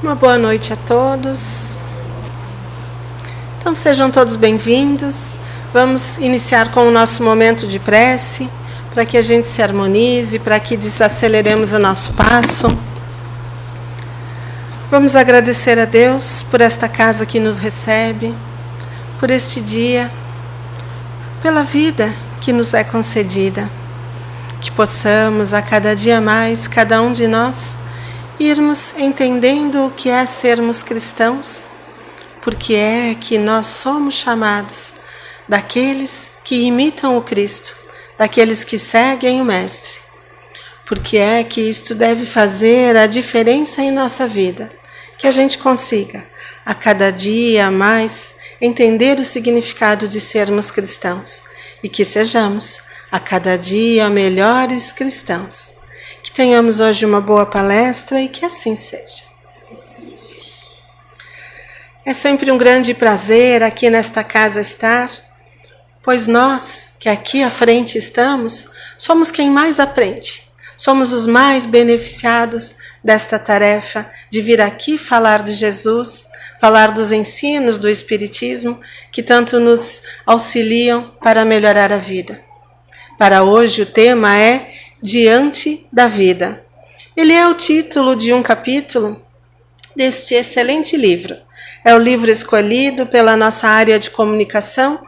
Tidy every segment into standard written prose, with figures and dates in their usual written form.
Uma boa noite a todos. Então sejam todos bem-vindos. Vamos iniciar com o nosso momento de prece, para que a gente se harmonize, para que desaceleremos o nosso passo. Vamos agradecer a Deus por esta casa que nos recebe, por este dia, pela vida que nos é concedida. Que possamos a cada dia mais, cada um de nós, irmos entendendo o que é sermos cristãos, porque é que nós somos chamados daqueles que imitam o Cristo, daqueles que seguem o Mestre, porque é que isto deve fazer a diferença em nossa vida, que a gente consiga a cada dia mais entender o significado de sermos cristãos e que sejamos a cada dia melhores cristãos. Que tenhamos hoje uma boa palestra e que assim seja. É sempre um grande prazer aqui nesta casa estar, pois nós, que aqui à frente estamos, somos quem mais aprende. Somos os mais beneficiados desta tarefa de vir aqui falar de Jesus, falar dos ensinos do Espiritismo, que tanto nos auxiliam para melhorar a vida. Para hoje o tema é Diante da Vida. Ele é o título de um capítulo deste excelente livro. É o livro escolhido pela nossa área de comunicação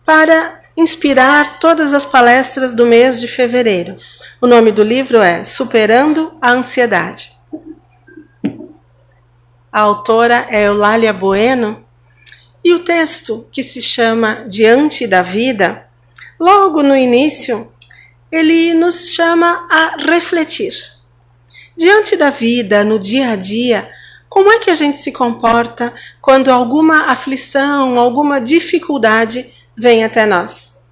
para inspirar todas as palestras do mês de fevereiro. O nome do livro é Superando a Ansiedade. A autora é Eulália Bueno e o texto, que se chama Diante da Vida, logo no início, ele nos chama a refletir. Diante da vida, no dia a dia, como é que a gente se comporta quando alguma aflição, alguma dificuldade vem até nós?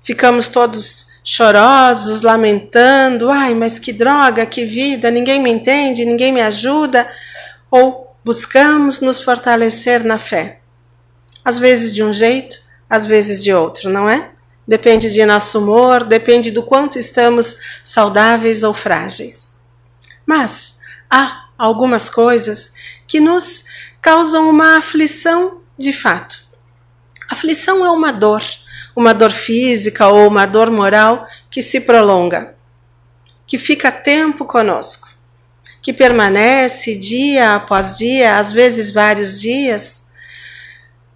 Ficamos todos chorosos, lamentando, ai, mas que droga, que vida, ninguém me entende, ninguém me ajuda, ou buscamos nos fortalecer na fé? Às vezes de um jeito, às vezes de outro, não é? Depende de nosso humor, depende do quanto estamos saudáveis ou frágeis. Mas há algumas coisas que nos causam uma aflição de fato. Aflição é uma dor física ou uma dor moral que se prolonga, que fica tempo conosco, que permanece dia após dia, às vezes vários dias,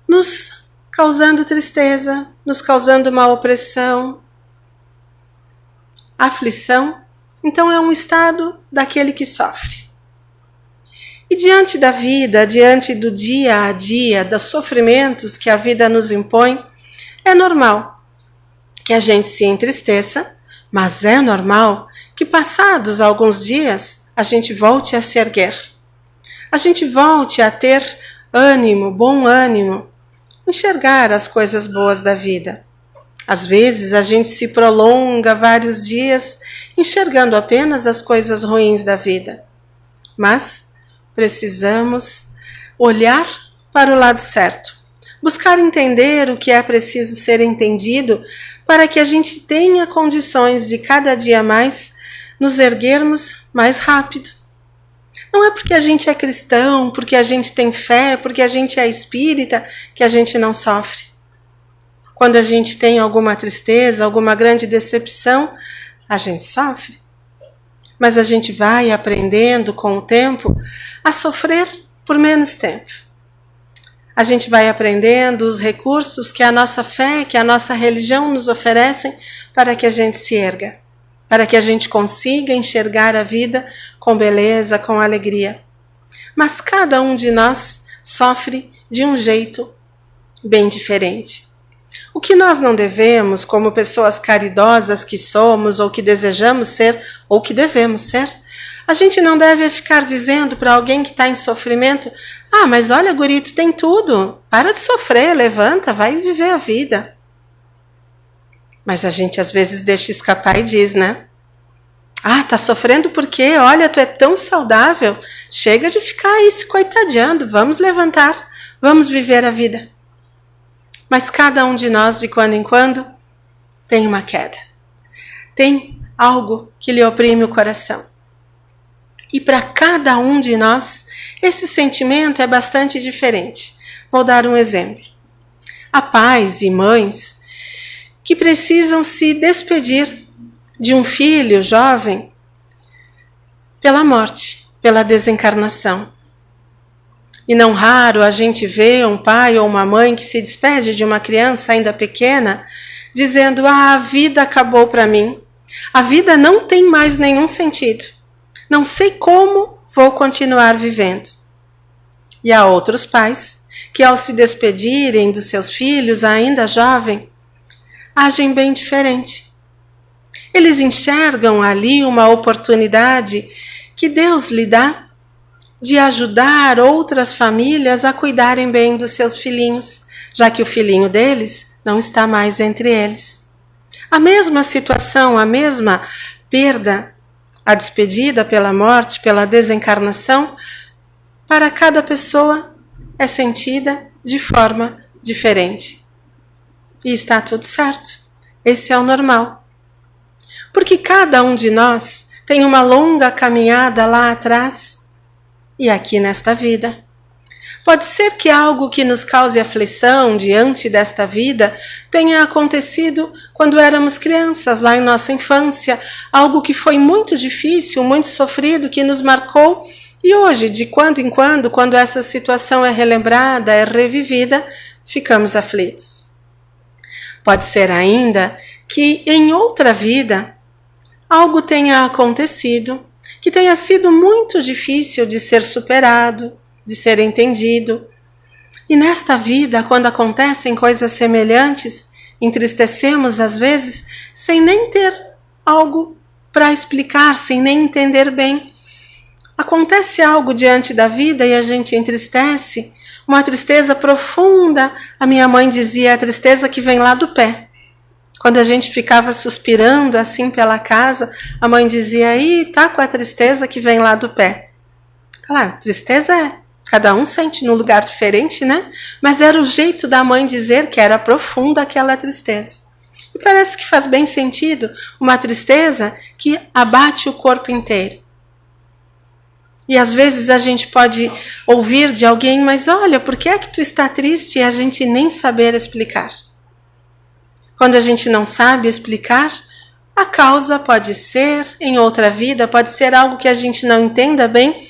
nos causando tristeza, nos causando uma opressão. Aflição, então, é um estado daquele que sofre. E diante da vida, diante do dia a dia, dos sofrimentos que a vida nos impõe, é normal que a gente se entristeça, mas é normal que passados alguns dias a gente volte a se erguer. A gente volte a ter ânimo, bom ânimo, enxergar as coisas boas da vida. Às vezes a gente se prolonga vários dias enxergando apenas as coisas ruins da vida. Mas precisamos olhar para o lado certo, buscar entender o que é preciso ser entendido para que a gente tenha condições de cada dia mais nos erguermos mais rápido. Não é porque a gente é cristão, porque a gente tem fé, porque a gente é espírita, que a gente não sofre. Quando a gente tem alguma tristeza, alguma grande decepção, a gente sofre. Mas a gente vai aprendendo com o tempo a sofrer por menos tempo. A gente vai aprendendo os recursos que a nossa fé, que a nossa religião nos oferecem para que a gente se erga, para que a gente consiga enxergar a vida com beleza, com alegria. Mas cada um de nós sofre de um jeito bem diferente. O que nós não devemos, como pessoas caridosas que somos, ou que desejamos ser, ou que devemos ser, a gente não deve ficar dizendo para alguém que está em sofrimento, ah, mas olha, guri, tu tem tudo, para de sofrer, levanta, vai viver a vida. Mas a gente às vezes deixa escapar e diz, né? Ah, tá sofrendo por quê? Olha, tu é tão saudável. Chega de ficar aí se coitadeando. Vamos levantar. Vamos viver a vida. Mas cada um de nós, de quando em quando, tem uma queda. Tem algo que lhe oprime o coração. E para cada um de nós, esse sentimento é bastante diferente. Vou dar um exemplo. Há pais e mães que precisam se despedir de um filho jovem pela morte, pela desencarnação. E não raro a gente vê um pai ou uma mãe que se despede de uma criança ainda pequena, dizendo: a vida acabou para mim. A vida não tem mais nenhum sentido. Não sei como vou continuar vivendo. E há outros pais que, ao se despedirem dos seus filhos ainda jovem, agem bem diferente. Eles enxergam ali uma oportunidade que Deus lhe dá de ajudar outras famílias a cuidarem bem dos seus filhinhos, já que o filhinho deles não está mais entre eles. A mesma situação, a mesma perda, a despedida pela morte, pela desencarnação, para cada pessoa é sentida de forma diferente. E está tudo certo. Esse é o normal. Porque cada um de nós tem uma longa caminhada lá atrás e aqui nesta vida. Pode ser que algo que nos cause aflição diante desta vida tenha acontecido quando éramos crianças, lá em nossa infância, algo que foi muito difícil, muito sofrido, que nos marcou, e hoje, de quando em quando essa situação é relembrada, é revivida, ficamos aflitos. Pode ser ainda que em outra vida algo tenha acontecido que tenha sido muito difícil de ser superado, de ser entendido. E nesta vida, quando acontecem coisas semelhantes, entristecemos às vezes sem nem ter algo para explicar, sem nem entender bem. Acontece algo diante da vida e a gente entristece, uma tristeza profunda. A minha mãe dizia, a tristeza que vem lá do pé. Quando a gente ficava suspirando assim pela casa, a mãe dizia, aí tá com a tristeza que vem lá do pé. Claro, tristeza é, cada um sente num lugar diferente, né? Mas era o jeito da mãe dizer que era profunda aquela tristeza. E parece que faz bem sentido, uma tristeza que abate o corpo inteiro. E às vezes a gente pode ouvir de alguém, mas olha, por que é que tu está triste? E a gente nem saber explicar. Quando a gente não sabe explicar, a causa pode ser em outra vida, pode ser algo que a gente não entenda bem,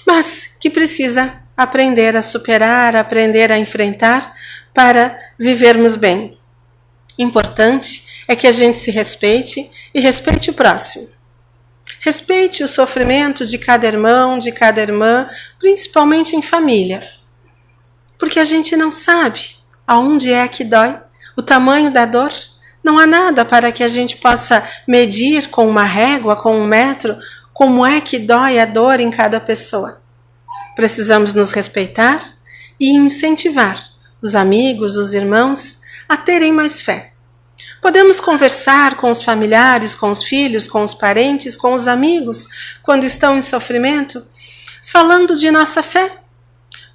mas que precisa aprender a superar, aprender a enfrentar para vivermos bem. Importante é que a gente se respeite e respeite o próximo. Respeite o sofrimento de cada irmão, de cada irmã, principalmente em família. Porque a gente não sabe aonde é que dói, o tamanho da dor. Não há nada para que a gente possa medir com uma régua, com um metro, como é que dói a dor em cada pessoa. Precisamos nos respeitar e incentivar os amigos, os irmãos a terem mais fé. Podemos conversar com os familiares, com os filhos, com os parentes, com os amigos, quando estão em sofrimento, falando de nossa fé.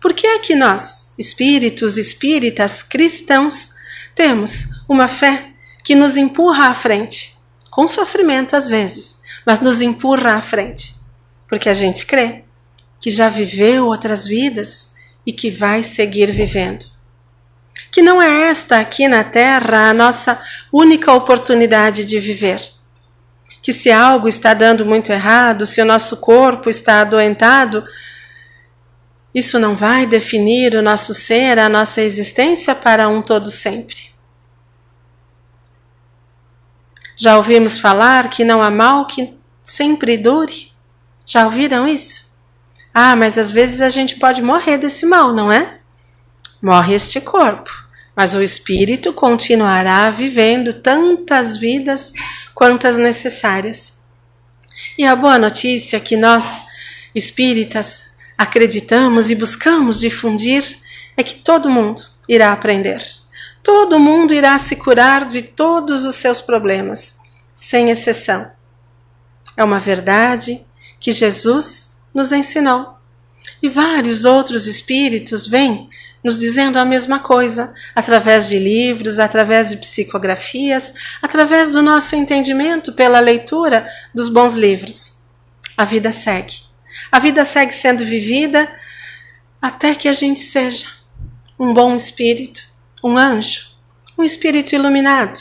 Por que é que nós, espíritos, espíritas, cristãos, temos uma fé que nos empurra à frente, com sofrimento às vezes, mas nos empurra à frente, porque a gente crê que já viveu outras vidas e que vai seguir vivendo. Que não é esta aqui na Terra a nossa única oportunidade de viver. Que se algo está dando muito errado, se o nosso corpo está adoentado, isso não vai definir o nosso ser, a nossa existência para um todo sempre. Já ouvimos falar que não há mal que sempre dure? Já ouviram isso? Ah, mas às vezes a gente pode morrer desse mal, não é? Morre este corpo, mas o espírito continuará vivendo tantas vidas quantas necessárias. E a boa notícia que nós, espíritas, acreditamos e buscamos difundir é que todo mundo irá aprender. Todo mundo irá se curar de todos os seus problemas, sem exceção. É uma verdade que Jesus nos ensinou. E vários outros espíritos vêm nos dizendo a mesma coisa, através de livros, através de psicografias, através do nosso entendimento pela leitura dos bons livros. A vida segue. A vida segue sendo vivida até que a gente seja um bom espírito, um anjo, um espírito iluminado,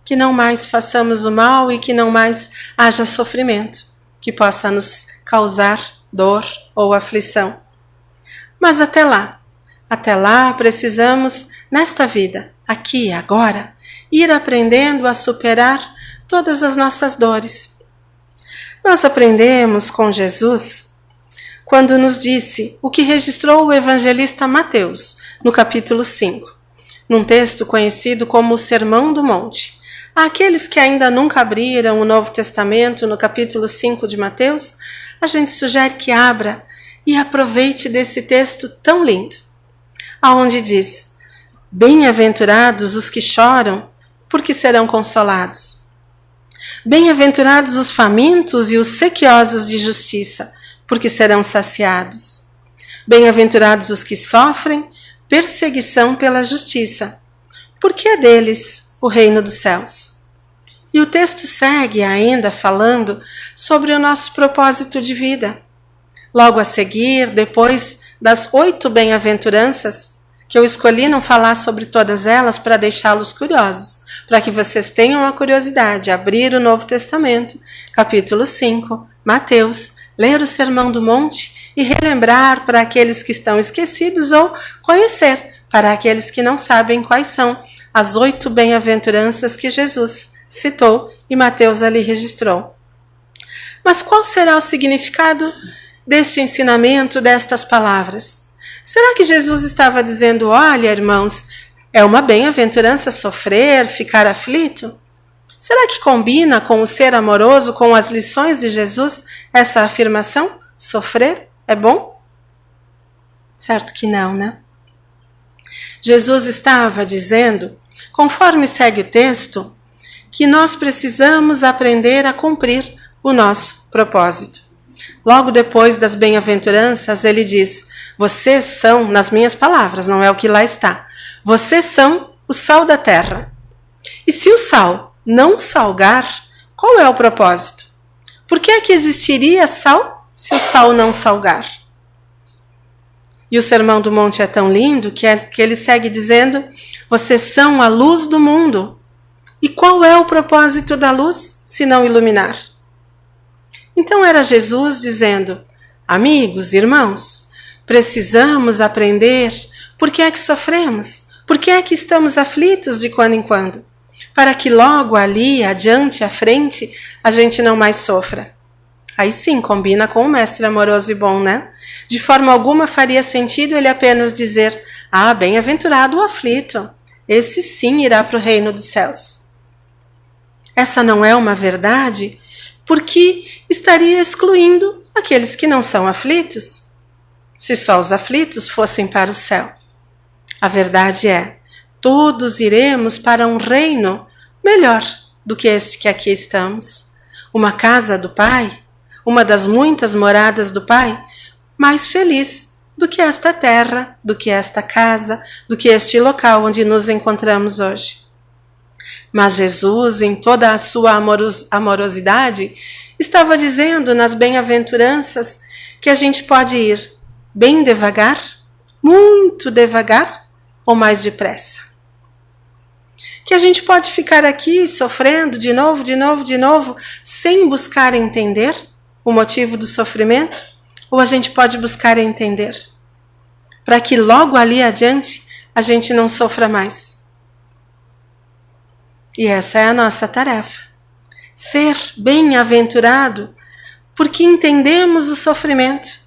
que não mais façamos o mal e que não mais haja sofrimento, que possa nos causar dor ou aflição. Mas até lá precisamos, nesta vida, aqui e agora, ir aprendendo a superar todas as nossas dores. Nós aprendemos com Jesus quando nos disse o que registrou o evangelista Mateus, no capítulo 5, num texto conhecido como o Sermão do Monte. Àqueles que ainda nunca abriram o Novo Testamento, no capítulo 5 de Mateus, a gente sugere que abra e aproveite desse texto tão lindo, aonde diz: bem-aventurados os que choram, porque serão consolados. Bem-aventurados os famintos e os sequiosos de justiça, porque serão saciados. Bem-aventurados os que sofrem perseguição pela justiça, porque é deles o reino dos céus. E o texto segue ainda falando sobre o nosso propósito de vida. Logo a seguir, depois das 8 bem-aventuranças, que eu escolhi não falar sobre todas elas para deixá-los curiosos, para que vocês tenham a curiosidade, abrir o Novo Testamento, capítulo 5, Mateus, ler o Sermão do Monte e relembrar para aqueles que estão esquecidos ou conhecer para aqueles que não sabem quais são as 8 bem-aventuranças que Jesus citou e Mateus ali registrou. Mas qual será o significado deste ensinamento, destas palavras? Será que Jesus estava dizendo: olha, irmãos, é uma bem-aventurança sofrer, ficar aflito? Será que combina com o ser amoroso, com as lições de Jesus, essa afirmação? Sofrer é bom? Certo que não, né? Jesus estava dizendo, conforme segue o texto, que nós precisamos aprender a cumprir o nosso propósito. Logo depois das bem-aventuranças, ele diz: vocês são, nas minhas palavras, não é o que lá está, vocês são o sal da terra. E se o sal não salgar, qual é o propósito? Por que é que existiria sal se o sal não salgar? E o Sermão do Monte é tão lindo que ele segue dizendo: vocês são a luz do mundo. E qual é o propósito da luz, se não iluminar? Então era Jesus dizendo: amigos, irmãos, precisamos aprender por que é que sofremos, por que é que estamos aflitos de quando em quando, para que logo ali, adiante, à frente, a gente não mais sofra. Aí sim, combina com o mestre amoroso e bom, né? De forma alguma faria sentido ele apenas dizer: ah, bem-aventurado o aflito, esse sim irá para o reino dos céus. Essa não é uma verdade, porque estaria excluindo aqueles que não são aflitos, se só os aflitos fossem para o céu. A verdade é, todos iremos para um reino melhor do que este que aqui estamos. Uma casa do Pai, uma das muitas moradas do Pai, mais feliz do que esta terra, do que esta casa, do que este local onde nos encontramos hoje. Mas Jesus, em toda a sua amorosidade, estava dizendo nas bem-aventuranças que a gente pode ir bem devagar, muito devagar ou mais depressa. Que a gente pode ficar aqui sofrendo de novo, sem buscar entender o motivo do sofrimento, ou a gente pode buscar entender, para que logo ali adiante a gente não sofra mais. E essa é a nossa tarefa. Ser bem-aventurado porque entendemos o sofrimento.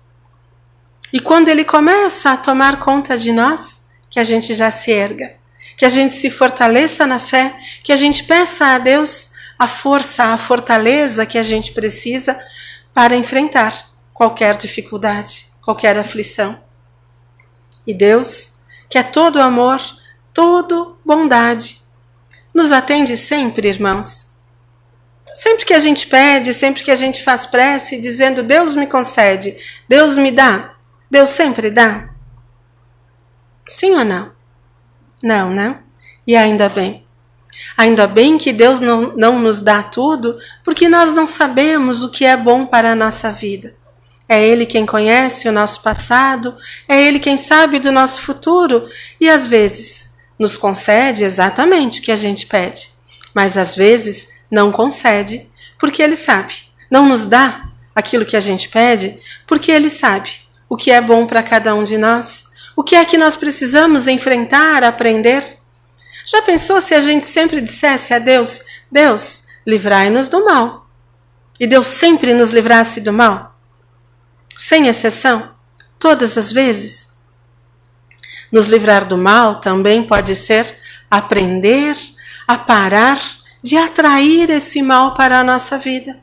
E quando ele começa a tomar conta de nós, que a gente já se erga, que a gente se fortaleça na fé, que a gente peça a Deus a força, a fortaleza que a gente precisa para enfrentar qualquer dificuldade, qualquer aflição. E Deus, que é todo amor, todo bondade, nos atende sempre, irmãos. Sempre que a gente pede, sempre que a gente faz prece, dizendo: Deus me concede, Deus me dá, Deus sempre dá. Sim ou não? Não, né? E ainda bem. Ainda bem que Deus não nos dá tudo, porque nós não sabemos o que é bom para a nossa vida. é Ele quem conhece o nosso passado, é Ele quem sabe do nosso futuro e às vezes nos concede exatamente o que a gente pede, mas às vezes não concede porque Ele sabe, não nos dá aquilo que a gente pede porque Ele sabe o que é bom para cada um de nós, o que é que nós precisamos enfrentar, aprender. Já pensou se a gente sempre dissesse a Deus, Deus, livrai-nos do mal, e Deus sempre nos livrasse do mal? Sem exceção, todas as vezes. Nos livrar do mal também pode ser aprender a parar de atrair esse mal para a nossa vida.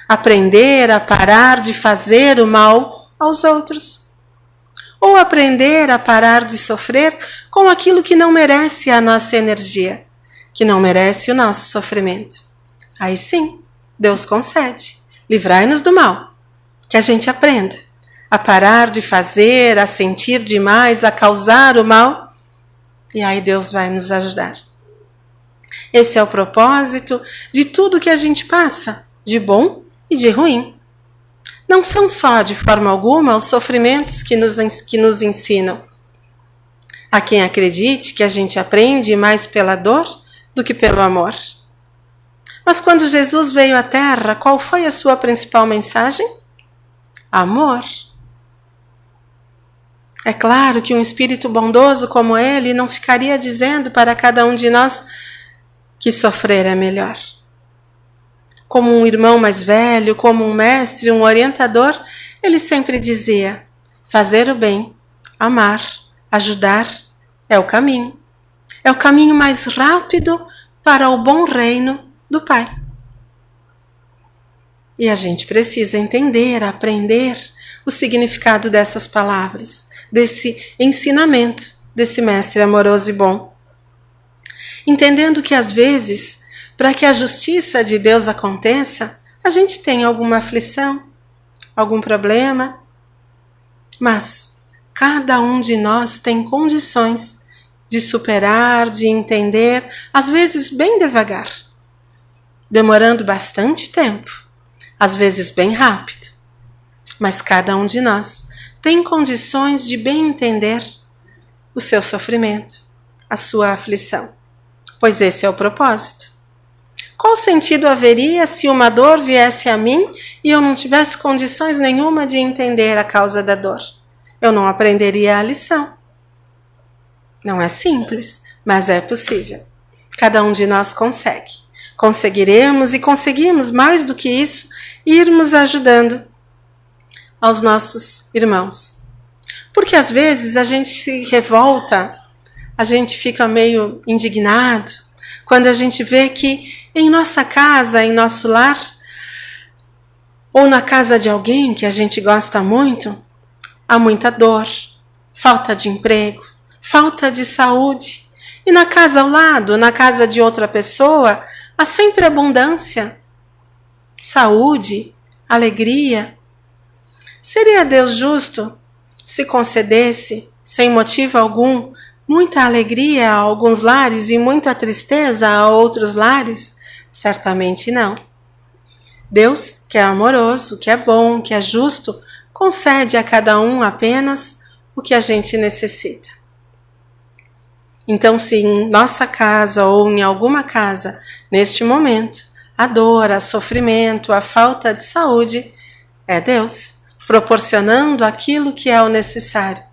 Aprender a parar de fazer o mal aos outros. Ou aprender a parar de sofrer com aquilo que não merece a nossa energia, que não merece o nosso sofrimento. Aí sim, Deus concede. Livrai-nos do mal. Que a gente aprenda a parar de fazer, a sentir demais, a causar o mal. E aí Deus vai nos ajudar. Esse é o propósito de tudo que a gente passa, de bom e de ruim. Não são só, de forma alguma, os sofrimentos que nos ensinam. Há quem acredite que a gente aprende mais pela dor do que pelo amor. Mas quando Jesus veio à Terra, qual foi a sua principal mensagem? Amor. É claro que um espírito bondoso como ele não ficaria dizendo para cada um de nós que sofrer é melhor. Como um irmão mais velho, como um mestre, um orientador, ele sempre dizia: fazer o bem, amar, ajudar é o caminho. É o caminho mais rápido para o bom reino do Pai. E a gente precisa entender, aprender o significado dessas palavras, desse ensinamento desse mestre amoroso e bom. Entendendo que às vezes, para que a justiça de Deus aconteça, a gente tem alguma aflição, algum problema, mas cada um de nós tem condições de superar, de entender, às vezes bem devagar, demorando bastante tempo, às vezes bem rápido, mas cada um de nós tem condições de bem entender o seu sofrimento, a sua aflição, pois esse é o propósito. Qual sentido haveria se uma dor viesse a mim e eu não tivesse condições nenhuma de entender a causa da dor? Eu não aprenderia a lição. Não é simples, mas é possível. Cada um de nós consegue. Conseguiremos e conseguimos mais do que isso, irmos ajudando aos nossos irmãos. Porque às vezes a gente se revolta, a gente fica meio indignado, quando a gente vê que em nossa casa, em nosso lar, ou na casa de alguém que a gente gosta muito, há muita dor, falta de emprego, falta de saúde. E na casa ao lado, na casa de outra pessoa, há sempre abundância, saúde, alegria. Seria Deus justo se concedesse, sem motivo algum, muita alegria a alguns lares e muita tristeza a outros lares? Certamente não. Deus, que é amoroso, que é bom, que é justo, concede a cada um apenas o que a gente necessita. Então, se em nossa casa ou em alguma casa, neste momento, a dor, o sofrimento, a falta de saúde, é Deus proporcionando aquilo que é o necessário,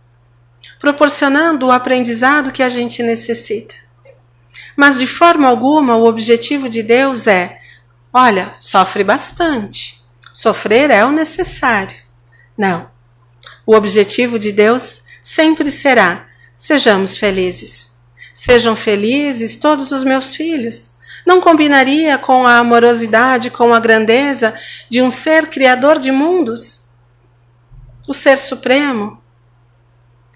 proporcionando o aprendizado que a gente necessita. Mas de forma alguma o objetivo de Deus é: olha, sofre bastante, sofrer é o necessário. Não. O objetivo de Deus sempre será: sejamos felizes. Sejam felizes todos os meus filhos. Não combinaria com a amorosidade, com a grandeza de um ser criador de mundos, o ser supremo,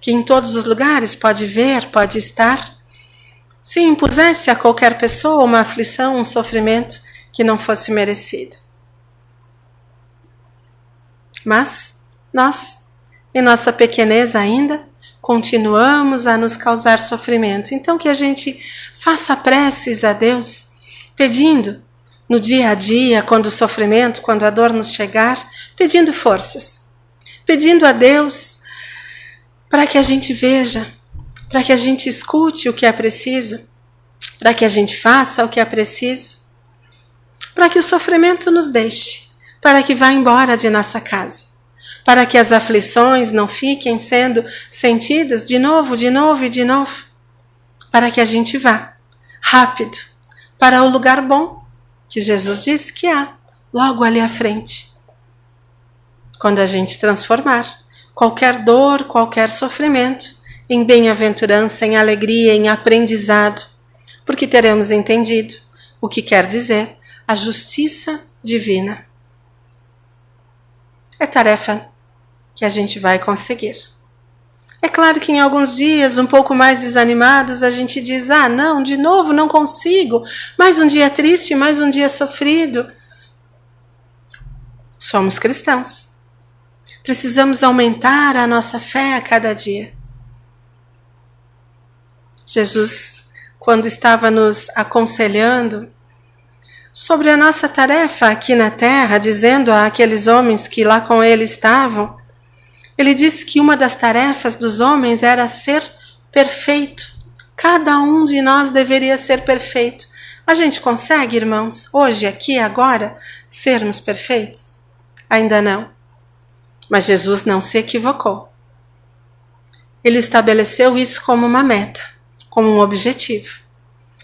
que em todos os lugares pode ver, pode estar. Se impusesse a qualquer pessoa uma aflição, um sofrimento que não fosse merecido. Mas nós, em nossa pequenez ainda, continuamos a nos causar sofrimento. Então que a gente faça preces a Deus, pedindo no dia a dia, quando o sofrimento, quando a dor nos chegar, pedindo forças. pedindo a Deus para que a gente veja, para que a gente escute o que é preciso, para que a gente faça o que é preciso, para que o sofrimento nos deixe, para que vá embora de nossa casa, para que as aflições não fiquem sendo sentidas de novo, de novo e de novo, para que a gente vá rápido para o lugar bom que Jesus disse que há, logo ali à frente. Quando a gente transformar qualquer dor, qualquer sofrimento em bem-aventurança, em alegria, em aprendizado, porque teremos entendido o que quer dizer a justiça divina. É tarefa que a gente vai conseguir. É claro que em alguns dias, um pouco mais desanimados, a gente diz, não, de novo, não consigo, mais um dia triste, mais um dia sofrido. Somos cristãos. Precisamos aumentar a nossa fé a cada dia. Jesus, quando estava nos aconselhando sobre a nossa tarefa aqui na terra, dizendo àqueles homens que lá com ele estavam, ele disse que uma das tarefas dos homens era ser perfeito. Cada um de nós deveria ser perfeito. A gente consegue, irmãos, hoje, aqui, agora, sermos perfeitos? Ainda não. Mas Jesus não se equivocou. Ele estabeleceu isso como uma meta, como um objetivo.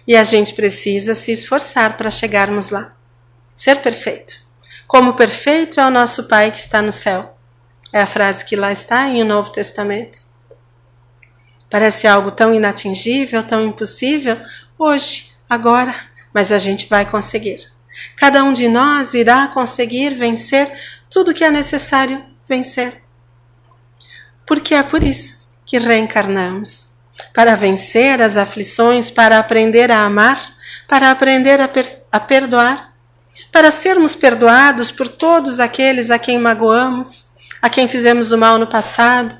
E a gente precisa se esforçar para chegarmos lá. Ser perfeito. Como perfeito é o nosso Pai que está no céu. É a frase que lá está em o Novo Testamento. Parece algo tão inatingível, tão impossível, hoje, agora, mas a gente vai conseguir. Cada um de nós irá conseguir vencer tudo que é necessário vencer. Porque é por isso que reencarnamos. Para vencer as aflições, para aprender a amar, para aprender a perdoar, para sermos perdoados por todos aqueles a quem magoamos, a quem fizemos o mal no passado.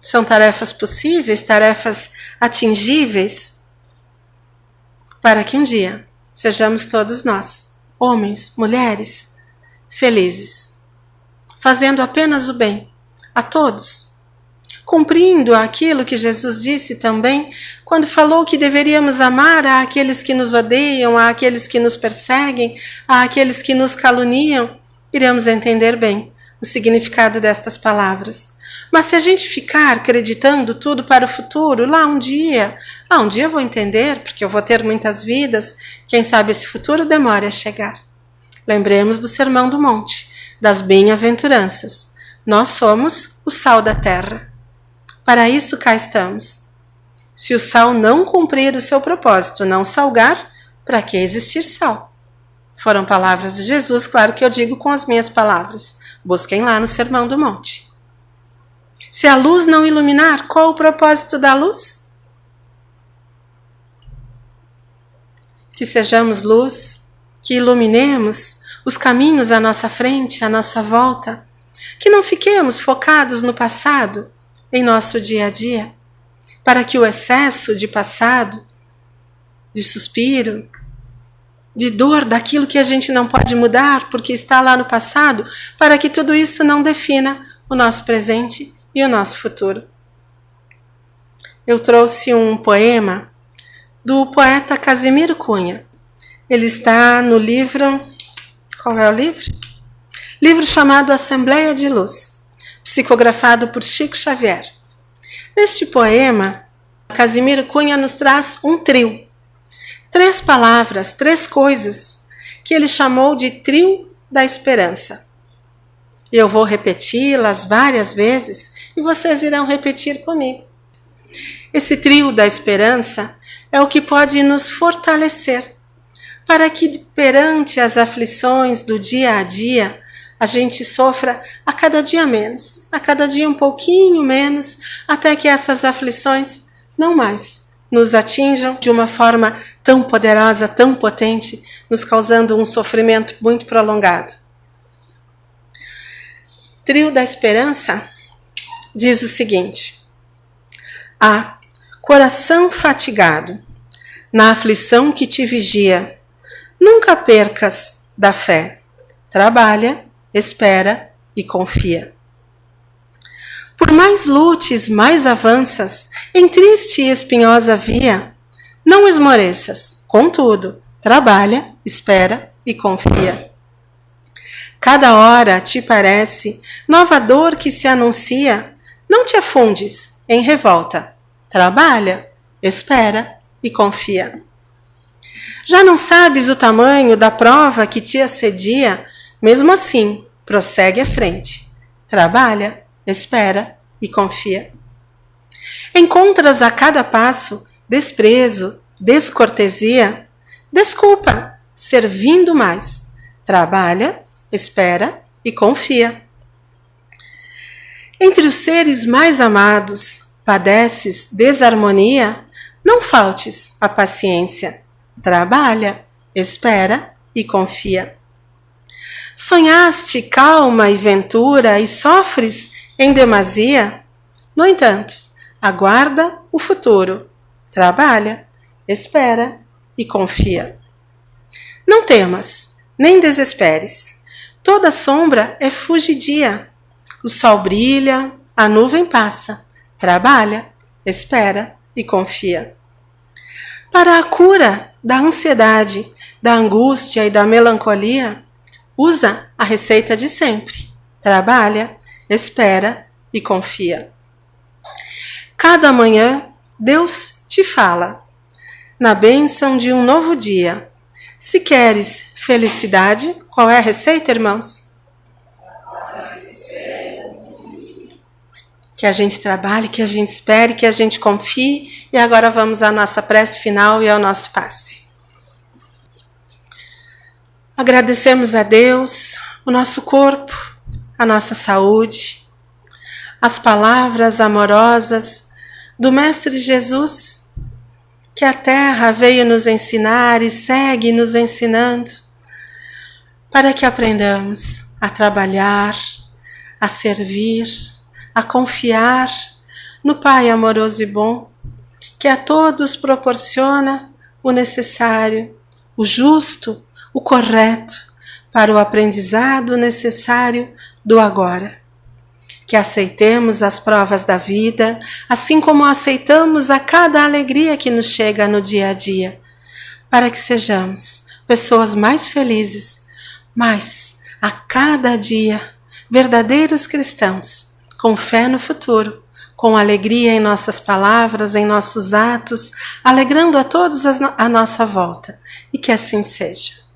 São tarefas possíveis, tarefas atingíveis, para que um dia sejamos todos nós, homens, mulheres, felizes, fazendo apenas o bem a todos, cumprindo aquilo que Jesus disse também, quando falou que deveríamos amar àqueles que nos odeiam, àqueles que nos perseguem, àqueles que nos caluniam. Iremos entender bem o significado destas palavras. Mas se a gente ficar acreditando tudo para o futuro, lá um dia eu vou entender, porque eu vou ter muitas vidas, quem sabe esse futuro demore a chegar. Lembremos do Sermão do Monte, das bem-aventuranças. Nós somos o sal da terra. Para isso cá estamos. Se o sal não cumprir o seu propósito, não salgar, para que existir sal? Foram palavras de Jesus, claro que eu digo com as minhas palavras. Busquem lá no Sermão do Monte. Se a luz não iluminar, qual o propósito da luz? Que sejamos luz, que iluminemos os caminhos à nossa frente, à nossa volta. Que não fiquemos focados no passado, em nosso dia a dia, para que o excesso de passado, de suspiro, de dor daquilo que a gente não pode mudar porque está lá no passado, para que tudo isso não defina o nosso presente e o nosso futuro. Eu trouxe um poema do poeta Casimiro Cunha. Ele está no livro... Qual é o livro? Livro chamado Assembleia de Luz, psicografado por Chico Xavier. Neste poema, Casimiro Cunha nos traz um trio. 3 palavras, 3 coisas, que ele chamou de trio da esperança. Eu vou repeti-las várias vezes e vocês irão repetir comigo. Esse trio da esperança é o que pode nos fortalecer, para que perante as aflições do dia a dia, a gente sofra a cada dia menos, a cada dia um pouquinho menos, até que essas aflições não mais nos atinjam de uma forma tão poderosa, tão potente, nos causando um sofrimento muito prolongado. Trio da esperança diz o seguinte: coração fatigado, na aflição que te vigia, nunca percas da fé. Trabalha, espera e confia. Por mais lutes, mais avanças, em triste e espinhosa via, não esmoreças, contudo, trabalha, espera e confia. Cada hora te parece nova dor que se anuncia, não te afundes em revolta, trabalha, espera e confia. Já não sabes o tamanho da prova que te assedia, mesmo assim, prossegue à frente, trabalha, espera e confia. Encontras a cada passo desprezo, descortesia, desculpa, servindo mais, trabalha, espera e confia. Entre os seres mais amados, padeces desarmonia, não faltes a paciência, trabalha, espera e confia. Sonhaste calma e ventura e sofres em demasia? No entanto, aguarda o futuro, trabalha, espera e confia. Não temas, nem desesperes. Toda sombra é fugidia. O sol brilha, a nuvem passa. Trabalha, espera e confia. Para a cura da ansiedade, da angústia e da melancolia, usa a receita de sempre. Trabalha, espera e confia. Cada manhã, Deus te fala, na bênção de um novo dia. Se queres felicidade, qual é a receita, irmãos? Que a gente trabalhe, que a gente espere, que a gente confie. E agora vamos à nossa prece final e ao nosso passe. Agradecemos a Deus o nosso corpo, a nossa saúde, as palavras amorosas do Mestre Jesus, que a terra veio nos ensinar e segue nos ensinando, para que aprendamos a trabalhar, a servir, a confiar no Pai amoroso e bom, que a todos proporciona o necessário, o justo, o correto, para o aprendizado necessário do agora. Que aceitemos as provas da vida, assim como aceitamos a cada alegria que nos chega no dia a dia, para que sejamos pessoas mais felizes, mas a cada dia verdadeiros cristãos, com fé no futuro, com alegria em nossas palavras, em nossos atos, alegrando a todos à nossa volta, e que assim seja.